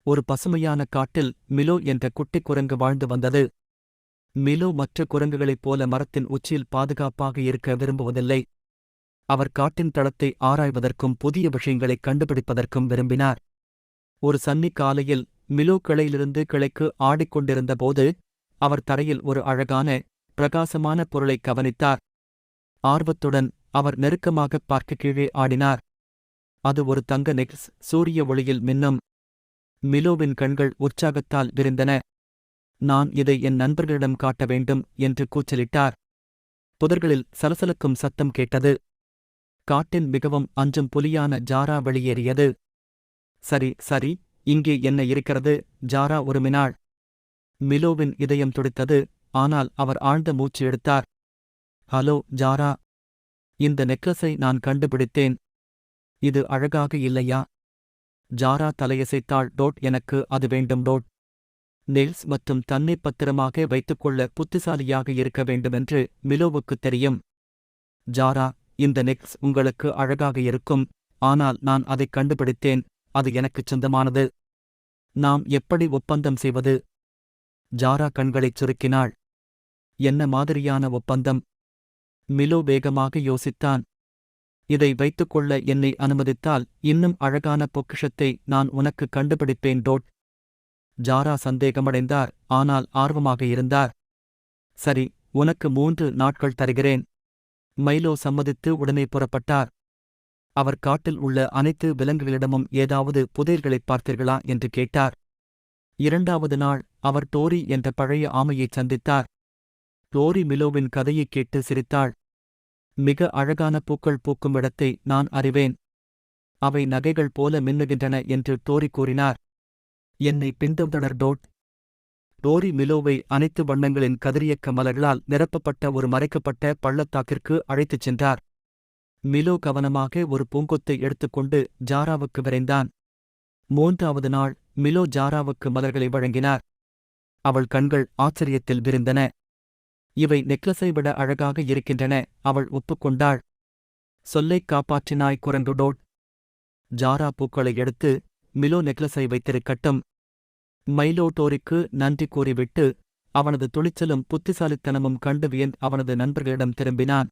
ஒரு பசுமையான காட்டில் மிலோ என்ற குட்டிக் குரங்கு வாழ்ந்து வந்தது. மிலோ மற்ற குரங்குகளைப் போல மரத்தின் உச்சியில் பாதுகாப்பாக இருக்க விரும்புவதில்லை. அவர் காட்டின் தளத்தை ஆராய்வதற்கும் புதிய விஷயங்களைக் கண்டுபிடிப்பதற்கும் விரும்பினார். ஒரு சன்னி காலையில் மிலோ கிளையிலிருந்து கிளைக்கு ஆடிக்கொண்டிருந்தபோது அவர் தரையில் ஒரு அழகான, பிரகாசமான பொருளைக் கவனித்தார். ஆர்வத்துடன் அவர் நெருக்கமாகப் பார்க்க கீழே ஆடினார். அது ஒரு தங்க நெக்லஸ், சூரிய ஒளியில் மின்னும். மிலோவின் கண்கள் உற்சாகத்தால் விரிந்தன. நான் இதை என் நண்பர்களிடம் காட்ட வேண்டும் என்று கூச்சலிட்டார். புதர்களில் சலசலக்கும் சத்தம் கேட்டது. காட்டின் மிகவும் அஞ்சும் புலியான ஜாரா வெளியேறியது. சரி சரி, இங்கே என்ன இருக்கிறது? ஜாரா உருமினாள். மிலோவின் இதயம் துடித்தது. ஆனால் அவர் ஆழ்ந்த மூச்சு எடுத்தார். ஹலோ ஜாரா, இந்த நெக்லஸை நான் கண்டுபிடித்தேன். இது அழகாக இல்லையா? ஜாரா தலையசைத்தாள். எனக்கு அது வேண்டும் நெயில்ஸ் மற்றும் தன்னை பத்திரமாக வைத்துக்கொள்ள புத்திசாலியாக இருக்க வேண்டுமென்று மிலோவுக்குத் தெரியும். ஜாரா, இந்த நெக்லஸ் உங்களுக்கு அழகாக இருக்கும். ஆனால் நான் அதைக் கண்டுபிடித்தேன். அது எனக்குச் சொந்தமானது. நாம் எப்படி ஒப்பந்தம் செய்வது? ஜாரா கண்களைச் சுருக்கினாள். என்ன மாதிரியான ஒப்பந்தம்? மிலோ வேகமாக யோசித்தான். இதை வைத்துக்கொள்ள என்னை அனுமதித்தால் இன்னும் அழகான பொக்கிஷத்தை நான் உனக்கு கண்டுபிடிப்பேன் ஜாரா சந்தேகமடைந்தார், ஆனால் ஆர்வமாக இருந்தார். சரி, உனக்கு 3 நாட்கள் தருகிறேன். மைலோ சம்மதித்து உடனே புறப்பட்டார். அவர் காட்டில் உள்ள அனைத்து விலங்குகளிடமும் ஏதாவது புதையல்களைப் பார்த்தீர்களா என்று கேட்டார். 2வது நாள் அவர் டோரி என்ற பழைய ஆமையைச் சந்தித்தார். டோரி மிலோவின் கதையைக் கேட்டு சிரித்தாள். மிக அழகான பூக்கள் பூக்கும் இடத்தை நான் அறிவேன். அவை நகைகள் போல மின்னுகின்றன என்று டோரி கூறினார். என்னை பின்தொடர் டோரி மிலோவை அனைத்து வண்ணங்களின் கதிரியக்க மலர்களால் நிரப்பப்பட்ட ஒரு மறைக்கப்பட்ட பள்ளத்தாக்கிற்கு அழைத்துச் சென்றார். மிலோ கவனமாக ஒரு பூங்கொத்தை எடுத்துக்கொண்டு ஜாராவுக்கு விரைந்தான். 3வது நாள் மிலோ ஜாராவுக்கு மலர்களை வழங்கினார். அவள் கண்கள் ஆச்சரியத்தில் விரிந்தன. இவை நெக்லஸை விட அழகாக இருக்கின்றன, அவள் ஒப்புக்கொண்டாள். சொல்லைக் காப்பாற்றினாய் குரங்கு ஜாரா பூக்களை எடுத்து, மிலோ நெக்லஸை வைத்திருக்கட்டும். மைலோ டோரிக்கு நன்றி கூறிவிட்டு அவனது துணிச்சலும் புத்திசாலித்தனமும் கண்டு வியந்து அவனது நண்பர்களிடம் திரும்பினான்.